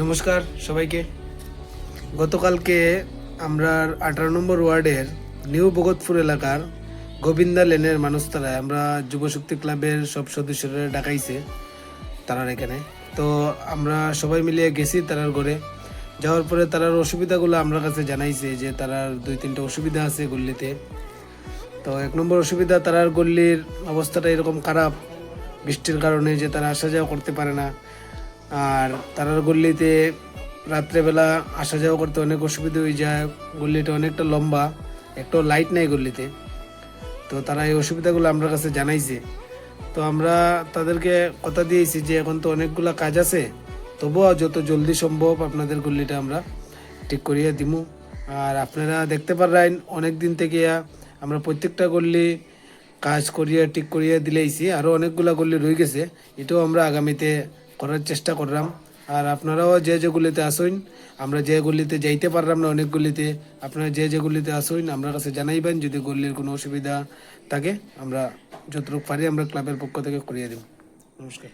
নমস্কার সবাইকে। গতকালকে আমরা 18 নম্বর ওয়ার্ডের নিউ ভগতপুর এলাকার গোবিন্দা লেনের মানুষতারায় আমরা যুবশক্তি ক্লাবের সব সদস্যরা ডাকাইছে তারার এখানে। তো আমরা সবাই মিলিয়ে গেছি তারার ঘরে। যাওয়ার পরে তারার অসুবিধাগুলো আমরা কাছে জানাইছে যে তারার 2-3টা অসুবিধা আছে গল্লিতে। তো 1 নম্বর অসুবিধা, তারার গল্লির অবস্থাটা এরকম খারাপ বৃষ্টির কারণে যে তারা আসা যাওয়া করতে পারে না। আর তারার গল্লিতে রাত্রেবেলা আসা যাওয়া করতে অনেক অসুবিধা হয়ে যায়। গল্লিটা অনেকটা লম্বা, একটাও লাইট নাই গল্লিতে। তো তারা এই অসুবিধাগুলো আমরা কাছে জানাইছে। তো আমরা তাদেরকে কথা দিয়েছি যে এখন তো অনেকগুলা কাজ আছে, তবুও যত জলদি সম্ভব আপনাদের গল্লিটা আমরা ঠিক করিয়ে দিমু। আর আপনারা দেখতে পারেন অনেক দিন থেকে আমরা প্রত্যেকটা গল্লি কাজ করিয়ে ঠিক করিয়ে দিলেইছি, আরও অনেকগুলা গল্লি রয়ে গেছে, এটাও আমরা আগামীতে করার চেষ্টা করলাম। আর আপনারাও যে যে গলিতে আসুন, আমরা যে গলিতে যাইতে পারলাম না অনেক গলিতে, আপনারা যে যে গলিতে আসুন আমরা কাছে জানাইবেন। যদি গলির কোনো অসুবিধা থাকে আমরা যতটুকু পারি আমরা ক্লাবের পক্ষ থেকে করিয়ে দেব। নমস্কার।